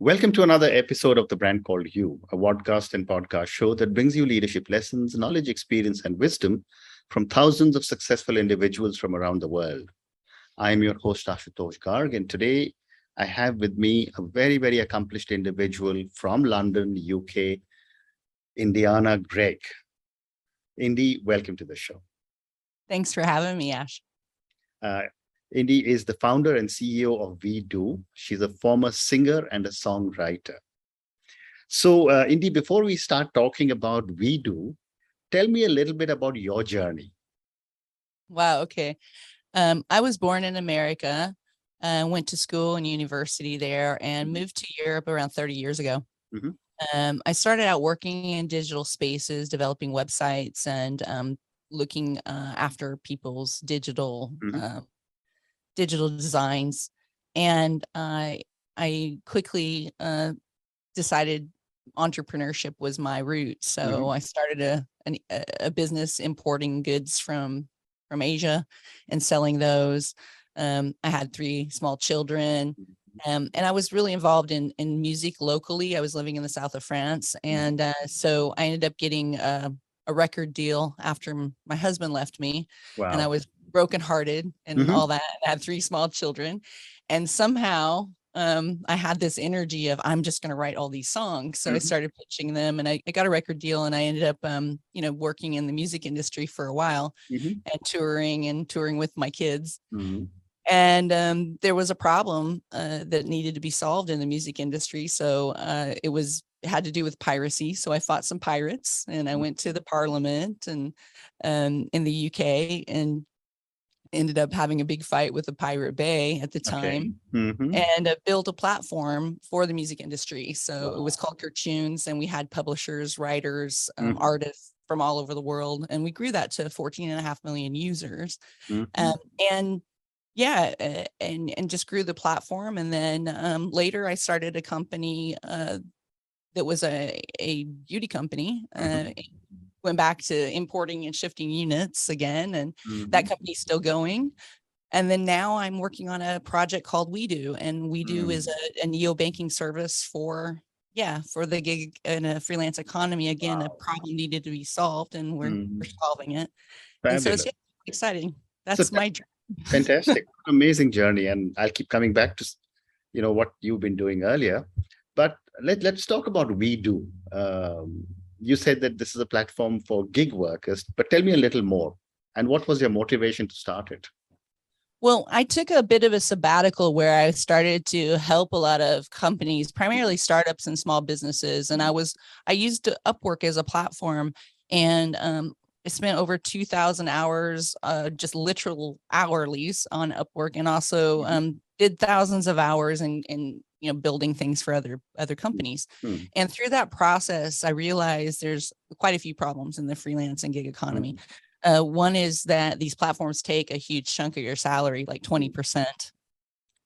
Welcome to another episode of The Brand Called You, a podcast and podcast show that brings you leadership lessons, knowledge, experience, and wisdom from thousands of successful individuals from around the world. I am your host, Ashutosh Garg, and today I have with me a very, very accomplished individual from London, UK, Indiana, Gregg. Indy, welcome to the show. Thanks for having me, Ash. Indy is the founder and CEO of Wedo. She's a former singer and a songwriter. So, Indy, before we start talking about Wedo, tell me a little bit about your journey. Wow. Okay. I was born in America, went to school and university there, and moved to Europe around 30 years ago. I started out working in digital spaces, developing websites and looking after people's digital designs. And I quickly decided entrepreneurship was my route. So I started a business importing goods from Asia and selling those. I had 3 small children. And I was really involved in music locally. I was living in the south of France. And so I ended up getting a record deal after my husband left me. Wow. And I was brokenhearted and all that. I had 3 small children. And somehow I had this energy of, I'm just going to write all these songs. So I started pitching them and I got a record deal, and I ended up, working in the music industry for a while and touring with my kids. And there was a problem that needed to be solved in the music industry. So it had to do with piracy. So I fought some pirates, and I went to the parliament and in the UK, and ended up having a big fight with the Pirate Bay at the time, and built a platform for the music industry. So it was called Cartoons, and we had publishers, writers, artists from all over the world. And we grew that to 14.5 million users. And just grew the platform. And then later I started a company that was a beauty company. Went back to importing and shifting units again, and that company's still going. And then now I'm working on a project called Wedo, and Wedo is a neo-banking service for the gig and a freelance economy. Again, a problem needed to be solved, and we're solving it. Fabulous. And so it's exciting. That's my journey. Fantastic. Amazing journey. And I'll keep coming back to, what you've been doing earlier. But let's talk about Wedo. You said that this is a platform for gig workers, but tell me a little more. And what was your motivation to start it? Well, I took a bit of a sabbatical where I started to help a lot of companies, primarily startups and small businesses. And I used Upwork as a platform, and I spent over 2,000 hours, just literal hourlies on Upwork, and also did thousands of hours in building things for other companies. And through that process, I realized there's quite a few problems in the freelance and gig economy. One is that these platforms take a huge chunk of your salary, like 20%.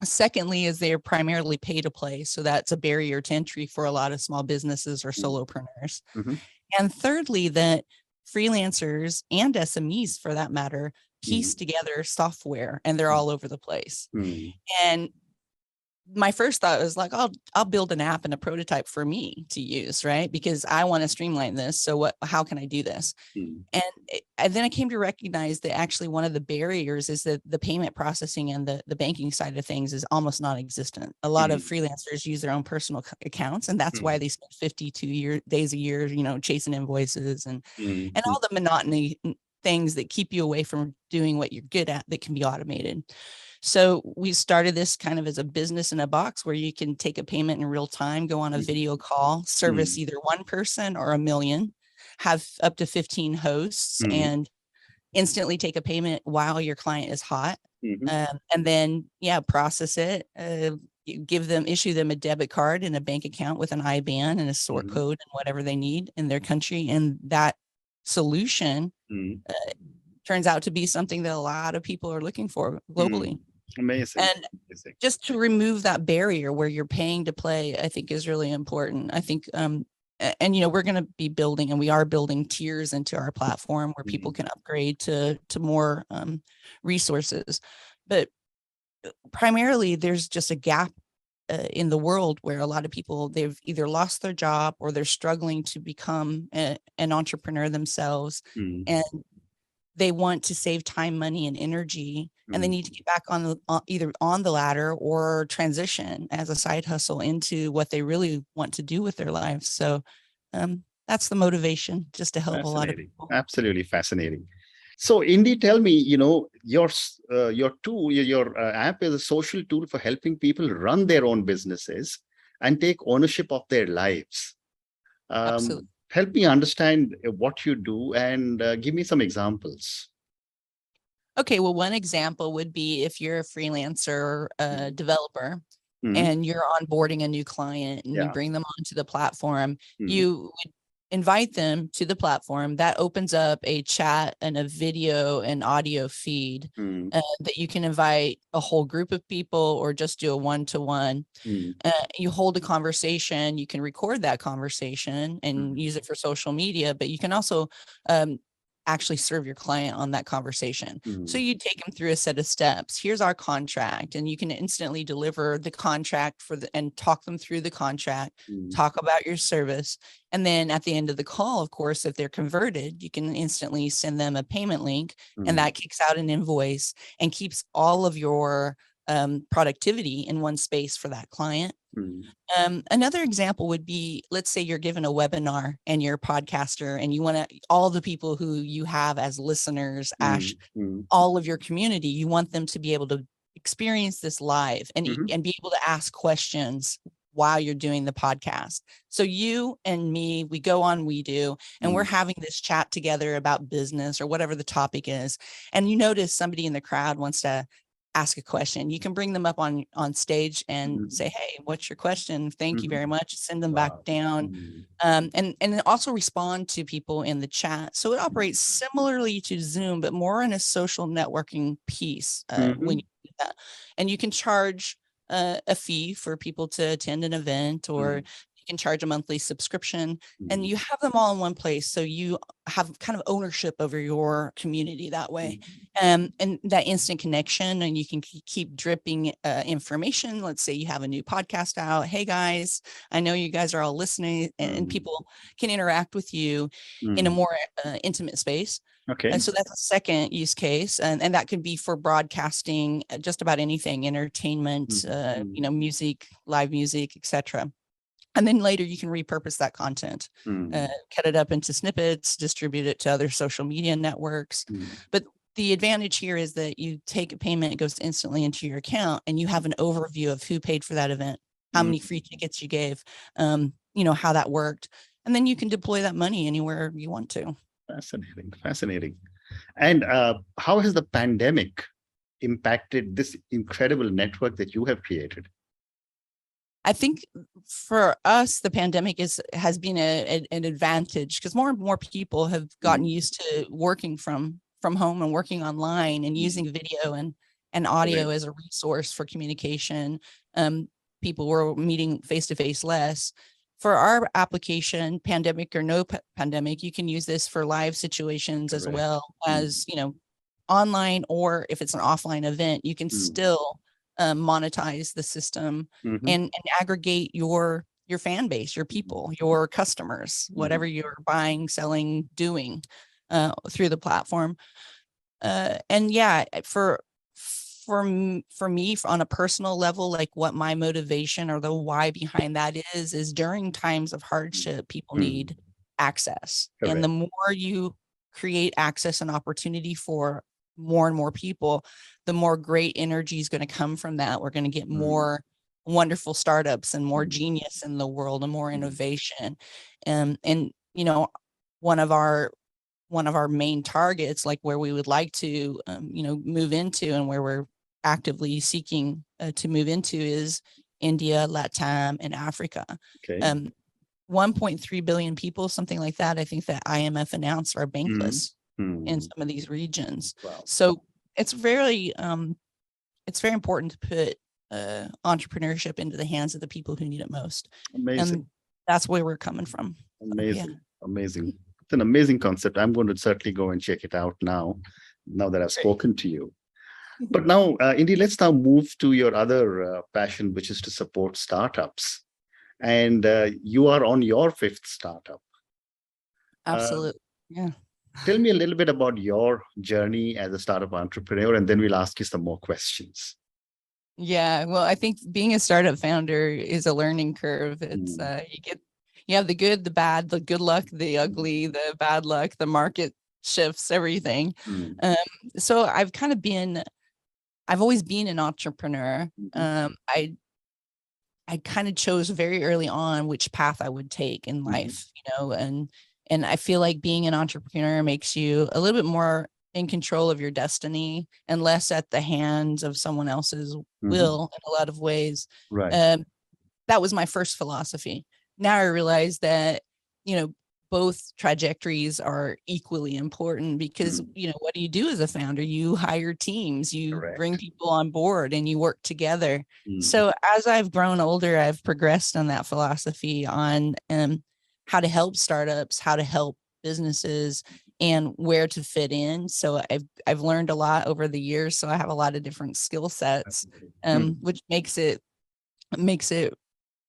Secondly, is they're primarily pay to play. So that's a barrier to entry for a lot of small businesses or solopreneurs. And thirdly, that freelancers and SMEs, for that matter, piece together software, and they're all over the place. And my first thought was like, I'll build an app and a prototype for me to use, right? Because I want to streamline this. So how can I do this? And then I came to recognize that actually one of the barriers is that the payment processing and the banking side of things is almost non-existent. A lot of freelancers use their own personal accounts, and that's why they spend 52 days a year, chasing invoices and all the monotony things that keep you away from doing what you're good at that can be automated. So we started this kind of as a business in a box where you can take a payment in real time, go on a video call, service either one person or 1 million, have up to 15 hosts, and instantly take a payment while your client is hot. And then, process it, issue them a debit card and a bank account with an IBAN and a sort code and whatever they need in their country. And that solution turns out to be something that a lot of people are looking for globally. Amazing. And just to remove that barrier where you're paying to play, I think is really important. I think, we're going to be building, and we are building tiers into our platform where people can upgrade to more resources. But primarily, there's just a gap in the world where a lot of people, they've either lost their job or they're struggling to become an entrepreneur themselves. Mm, And they want to save time, money, and energy, and they need to get back either on the ladder or transition as a side hustle into what they really want to do with their lives. So that's the motivation, just to help a lot of fascinating. people. Absolutely fascinating. So, Indy, tell me, your tool, your app is a social tool for helping people run their own businesses and take ownership of their lives. Absolutely. Help me understand what you do and give me some examples. Okay, well, one example would be if you're a freelancer developer Mhm. and you're onboarding a new client and you Yeah. bring them onto the platform, Mhm. you would invite them to the platform. That opens up a chat and a video and audio feed Mhm. that you can invite a whole group of people or just do a one-to-one. Mhm. You hold a conversation, you can record that conversation and use it for social media, but you can also actually serve your client on that conversation. So Mhm. you take them through a set of steps. Here's our contract, and you can instantly deliver the contract and talk them through the contract, Mhm. talk about your service. And then at the end of the call, of course, if they're converted, you can instantly send them a payment link, and Mhm. that kicks out an invoice and keeps all of your productivity in one space for that client. Mhm. Another example would be, let's say you're given a webinar and you're a podcaster and you want to, all the people who you have as listeners, Ash, Mhm. all of your community, you want them to be able to experience this live and Mhm. be able to ask questions while you're doing the podcast. So you and me, we go on Wedo and we're Mhm. having this chat together about business or whatever the topic is. And you notice somebody in the crowd wants to ask a question. You can bring them up on stage and Mhm. say, hey, what's your question? Thank you Mhm. very much. Send them back Wow. down. Mhm. And then also respond to people in the chat. So it operates similarly to Zoom, but more in a social networking piece when Mhm. you do that. And you can charge a fee for people to attend an event, or Mhm. you can charge a monthly subscription, and Mhm. you have them all in one place. So you have kind of ownership over your community that way. And that instant connection, and you can keep dripping information. Let's say you have a new podcast out. Hey guys, I know you guys are all listening, and Mhm. people can interact with you in a Mhm. more intimate space. Okay. So that's a second use case, and that could be for broadcasting just about anything, entertainment, Mhm. music, live music, etc. And then later you can repurpose that content, Mhm. cut it up into snippets, distribute it to other social media networks. Mhm. But the advantage here is that you take a payment, it goes instantly into your account, and you have an overview of who paid for that event, how many free tickets you gave, how that worked. And then you can deploy that money anywhere you want to. Fascinating. Fascinating. And how has the pandemic impacted this incredible network that you have created? I think for us, the pandemic has been an advantage because more and more people have gotten Mhm. used to working from home and working online and Mhm. using video and audio Correct. as a resource for communication. People were meeting face to face less. For our application, pandemic or no pandemic, you can use this for live situations as Correct. well Mhm. as, online, or if it's an offline event, you can Mhm. still monetize the system Mhm. and aggregate your fan base, your people, your customers, whatever Mhm. you're buying, selling, doing through the platform. And yeah, for me on a personal level, like what my motivation or the why behind that is during times of hardship, people Mhm. need access. And the Correct. more you create access and opportunity for more and more people, the more great energy is going to come from that. We're going to get Mhm. more wonderful startups and more Mhm. genius in the world and more Mhm. innovation. And one of our main targets, like where we would like to, move into and where we're actively seeking to move into is India, Latam, and Africa. Okay. Um, 1.3 billion people, something like that. I think that IMF announced are Mhm. bankless in Mhm. some of these regions. Wow. So it's it's very important to put entrepreneurship into the hands of the people who need it most. Amazing. And that's where we're coming from. So, yeah. Amazing. Amazing. It's an amazing concept. I'm going to certainly go and check it out now that I've Great. spoken to you. But now, Indy, let's now move to your other passion, which is to support startups. And you are on your fifth startup. Uh, Absolutely. Yeah. Tell me a little bit about your journey as a startup entrepreneur, and then we'll ask you some more questions. Yeah. Well, I think being a startup founder is a learning curve. It's Mm, you have the good, the bad, the good luck, the mm, ugly, the bad luck, the market shifts, everything. mm, Um, so I've always been an entrepreneur. mhm, I kind of chose very early on which path I would take in mhm, life, and I feel like being an entrepreneur makes you a little bit more in control of your destiny and less at the hands of someone else's mhm. will in a lot of ways. Right. Um, that was my first philosophy. Now I realize that, you know, both trajectories are equally important because, Mm, what do you do as a founder? You hire teams, you bring correct. people on board and you work together. Mm, So as I've grown older, I've progressed on that philosophy on how to help startups, how to help businesses, and where to fit in. So I've learned a lot over the years. So I have a lot of different skill sets, mm, which makes it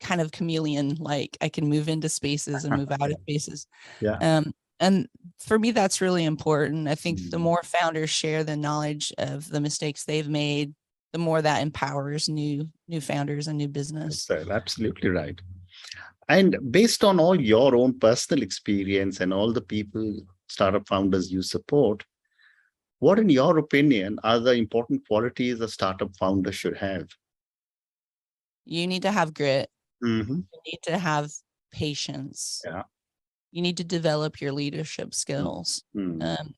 kind of chameleon like. I can move into spaces and move out of spaces. yeah. And for me, that's really important. I think the Mm, more founders share the knowledge of the mistakes they've made, the more that empowers new founders and new business. that's absolutely right. And based on all your own personal experience and all the people, startup founders you support, what, in your opinion, are the important qualities a startup founder should have? You need to have grit. Hmm. You need to have patience. Yeah. You need to develop your leadership Mm, skills, mm,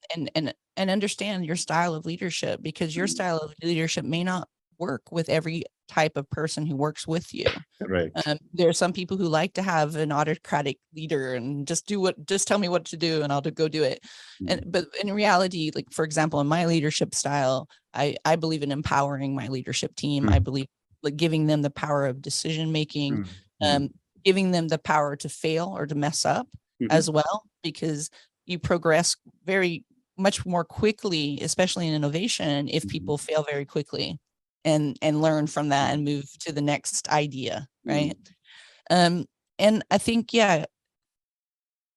and understand your style of leadership, because your mm. style of leadership may not work with every type of person who works with you. Correct. There are some people who like to have an autocratic leader and just tell me what to do and I'll go do it. Mm, But in reality, like for example, in my leadership style, I believe in empowering my leadership team. I mm, believe like giving them the power of decision making, mm, mm, um, giving them the power to fail or to mess up mhm, as well, because you progress very much more quickly, especially in innovation, if mhm, people fail very quickly and learn from that mm, and move to the next idea, mm, right? Um, and I think, yeah,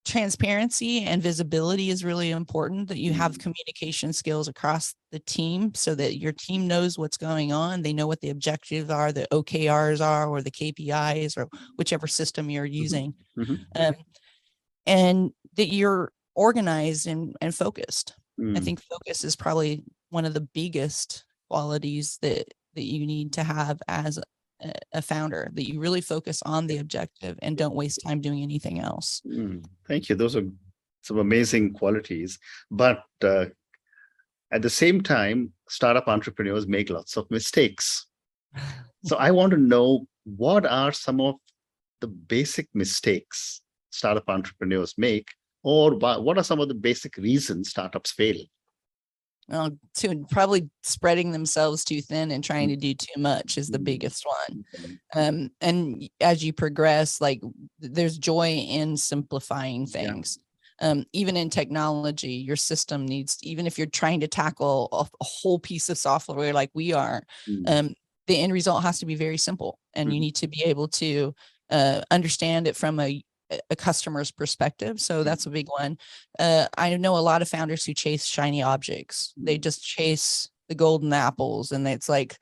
transparency and visibility is really important, that you have mm, communication skills across the team so that your team knows what's going on. They know what the objectives are, the OKRs are, or the KPIs, or whichever system you're mhm, using. mhm, Um, and that you're organized and focused. I mm. think focus is probably one of the biggest qualities that you need to have as a founder, that you really focus on the objective and don't waste time doing anything else. Mm. Thank you. Those are some amazing qualities. But at the same time, startup entrepreneurs make lots of mistakes. So I want to know, what are some of the basic mistakes startup entrepreneurs make, or what are some of the basic reasons startups fail? Well, to probably spreading themselves too thin and trying Mm, to do too much is the mm, biggest one. okay. And as you progress, like there's joy in simplifying Yeah. things. Even in technology, your system needs, even if you're trying to tackle a whole piece of software like we are, Mm, um, the end result has to be very simple, and you mhm, need to be able to understand it from a customer's perspective. So mm, that's a big one. I know a lot of founders who chase shiny objects. They mm, just chase the golden apples, and it's like,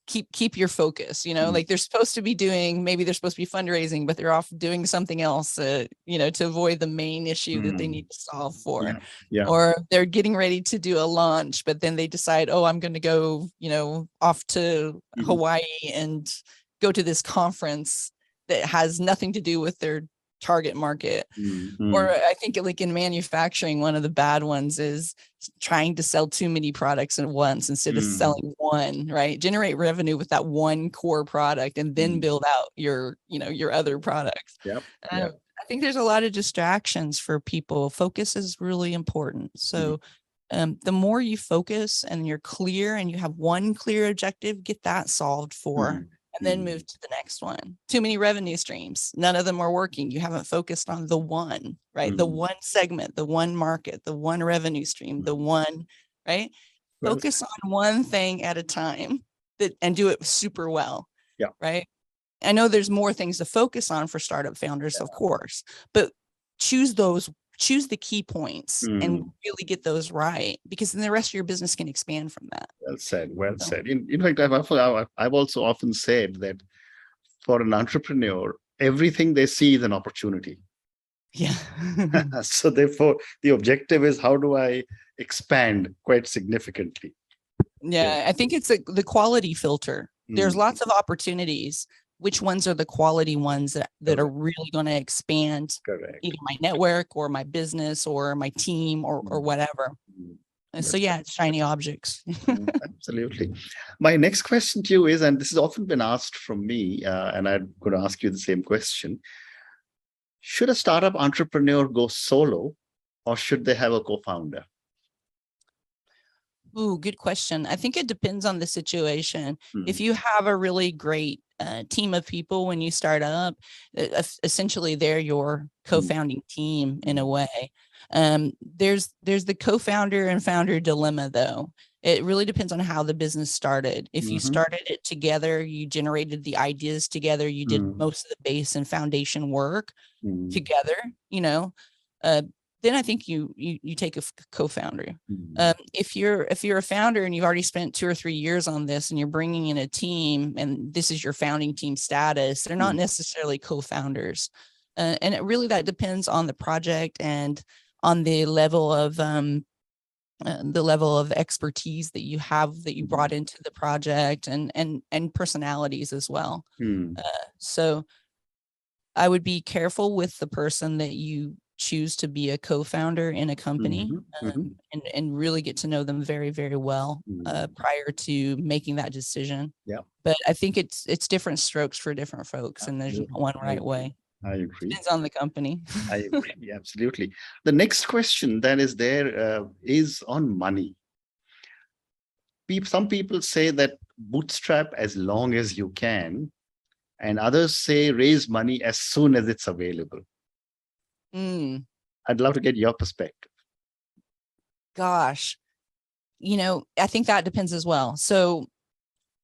keep your focus. mm, Like they're supposed to be doing, maybe they're supposed to be fundraising, but they're off doing something else, to avoid the main issue that they mm. need to solve for. Yeah. Yeah. Or they're getting ready to do a launch, but then they decide, oh, I'm going to go, off to Mhm, Hawaii and go to this conference that has nothing to do with their target market. mm, Or mm, I think like in manufacturing, one of the bad ones is trying to sell too many products at once instead of mm, selling one, right? Generate revenue with that one core product and then mm. build out your other products. Yep. Um, Yep. I think there's a lot of distractions for people. Focus is really important. Mhm, So the more you focus and you're clear and you have one clear objective, get that solved for, mm, and then mm, move to the next one. Too many revenue streams. None of them are working. You haven't focused on the one, right? The mm, one segment, the one market, the one revenue stream, the mm, one, right? Well, focus on one thing at a time and do it super well. Yeah. Right. I know there's more things to focus on for startup founders, of course, but choose the key points and really get those right, because then the rest of your business can expand from that. Well said. Well So, said. In fact, I've also often said that for an entrepreneur, everything they see is an opportunity. yeah. So therefore, the objective is how do I expand quite significantly? Yeah, I think it's the quality filter. There's lots of opportunities. Which ones are the quality ones that are really going to expand Correct. either my network or my business or my team or whatever. So yeah, it's shiny objects. Absolutely. My next question to you is, and this has often been asked from me, and I'm going to ask you the same question. Should a startup entrepreneur go solo, or should they have a co-founder? Ooh, good question. I think it depends on the situation. If you have a really great team of people when you start up, essentially they're your co-founding team in a way. There's the co-founder and founder dilemma, though. It really depends on how the business started. If you started it together, you generated the ideas together, you did most of the base and foundation work together, then I think you take a co-founder. If you're a founder and you've already spent 2 or 3 years on this and you're bringing in a team and this is your founding team status, they're not necessarily co-founders. And that depends on the project and on the level of expertise that you have, that you brought into the project, and personalities as well. So I would be careful with the person that you choose to be a co-founder in a company, and really get to know them very, very well prior to making that decision. Yeah. But I think it's different strokes for different folks, and there's not one right way. I agree. Depends on the company. I agree. Yeah, absolutely. The next question that is there is on money. Some people say that bootstrap as long as you can, and others say raise money as soon as it's available. I'd love to get your perspective. Gosh, I think that depends as well. So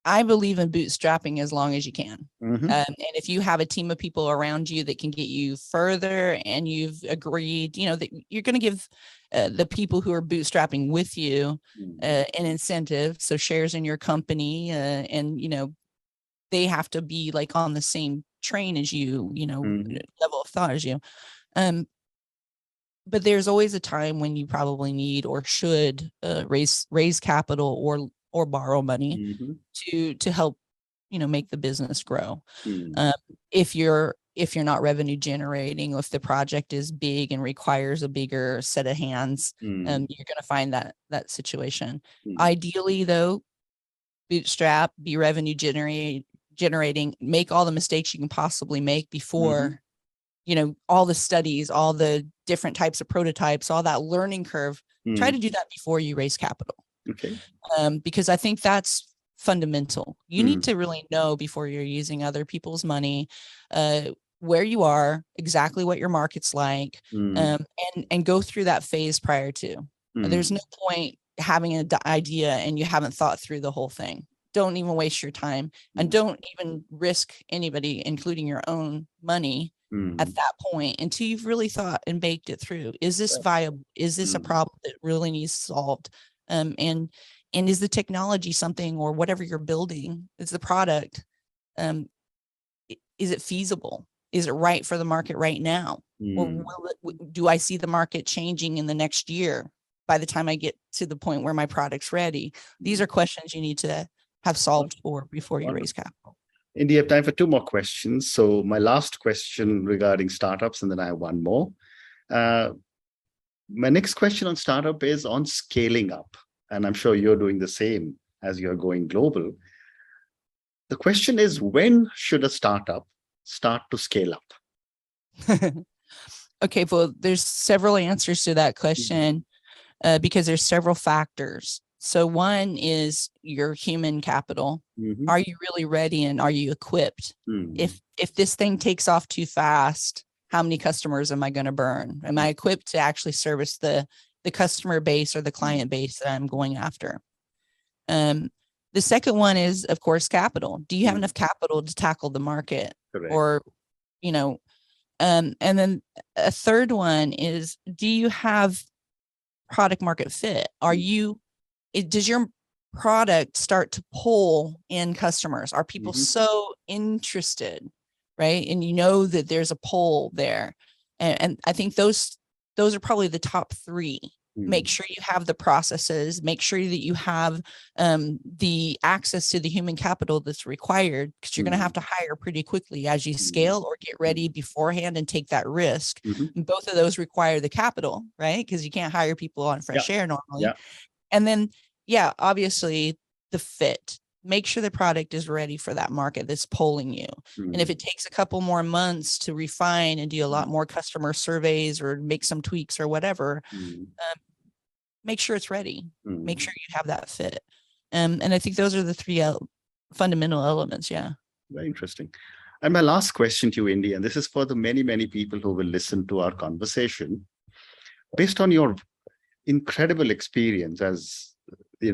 I believe in bootstrapping as long as you can. And if you have a team of people around you that can get you further, and you've agreed, that you're going to give the people who are bootstrapping with you an incentive, so shares in your company, and they have to be like on the same train as you, level of thought as you. But there's always a time when you probably need or should raise capital or borrow money to help make the business grow. If you're not revenue generating, if the project is big and requires a bigger set of hands, you're going to find that situation. Ideally, though, bootstrap, be revenue generating, make all the mistakes you can possibly make before all the studies, all the different types of prototypes, all that learning curve. Try to do that before you raise capital. Okay. Because I think that's fundamental. You need to really know before you're using other people's money, where you are, exactly what your market's like, and go through that phase prior to. There's no point having an idea and you haven't thought through the whole thing. Don't even waste your time, and don't even risk anybody, including your own money, at that point until you've really thought and baked it through. Is this viable? Is this a problem that really needs solved? And is the technology something, or whatever you're building, is the product, is it feasible? Is it right for the market right now? Or do I see the market changing in the next year by the time I get to the point where my product's ready? These are questions you need to have solved for before you raise capital. Indy, you have time for 2 more questions. So my last question regarding startups, and then I have one more. My next question on startup is on scaling up. And I'm sure you're doing the same as you're going global. The question is, when should a startup start to scale up? Okay, well, there's several answers to that question because there's several factors. So one is your human capital. Are you really ready, and are you equipped? If this thing takes off too fast, how many customers am I going to burn? Am I equipped to actually service the customer base or the client base that I'm going after? The second one is, of course, capital. Do you have Mm. enough capital to tackle the market? Correct. Or, and then a third one is, do you have product market fit? Does your product start to pull in customers? Are people so interested, right? And that there's a pull there. And I think those are probably the top three. Make sure you have the processes, make sure that you have the access to the human capital that's required, because you're going to have to hire pretty quickly as you scale or get ready beforehand and take that risk. Both of those require the capital, right? Because you can't hire people on fresh air normally. Yeah. And then, obviously the fit. Make sure the product is ready for that market that's polling you. And if it takes a couple more months to refine and do a lot more customer surveys or make some tweaks or whatever, make sure it's ready. Make sure you have that fit. And I think those are the three fundamental elements. Yeah. Very interesting. And my last question to you, Indy, and this is for the many, many people who will listen to our conversation. Based on your incredible experience as a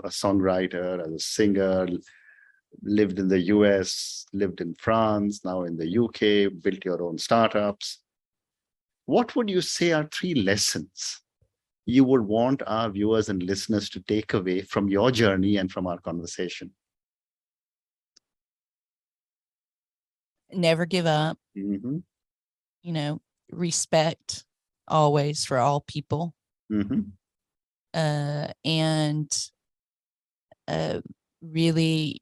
songwriter, as a singer, lived in the US, lived in France, now in the UK, built your own startups. What would you say are 3 lessons you would want our viewers and listeners to take away from your journey and from our conversation? Never give up. Respect always for all people. And really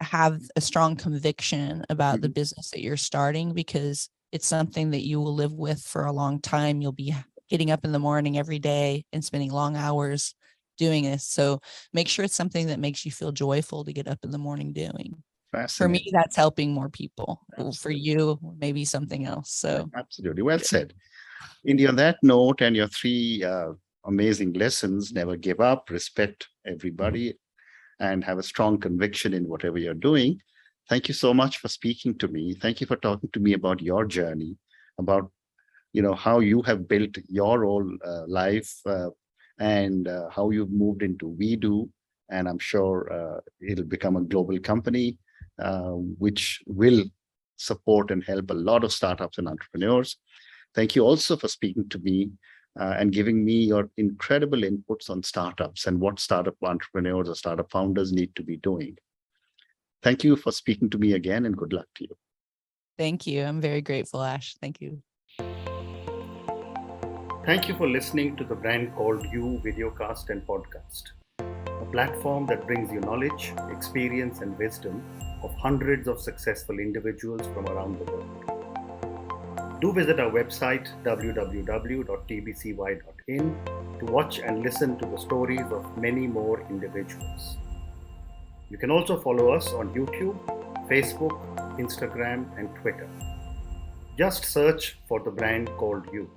have a strong conviction about the business that you're starting, because it's something that you will live with for a long time. You'll be getting up in the morning every day and spending long hours doing this. So make sure it's something that makes you feel joyful to get up in the morning doing. For me, that's helping more people. For you, maybe something else. So absolutely. Well said. Indy, on that note, and your 3 amazing lessons: never give up, respect everybody, and have a strong conviction in whatever you're doing. Thank you so much for speaking to me. Thank you for talking to me about your journey, about how you have built your own life and how you've moved into Wedo. And I'm sure it'll become a global company, which will support and help a lot of startups and entrepreneurs. Thank you also for speaking to me and giving me your incredible inputs on startups and what startup entrepreneurs or startup founders need to be doing. Thank you for speaking to me again, and good luck to you. Thank you. I'm very grateful, Ash. Thank you. Thank you for listening to the Brand Called You videocast and podcast, a platform that brings you knowledge, experience, and wisdom of hundreds of successful individuals from around the world. Do visit our website www.tbcy.in to watch and listen to the stories of many more individuals. You can also follow us on YouTube, Facebook, Instagram, and Twitter. Just search for the Brand Called You.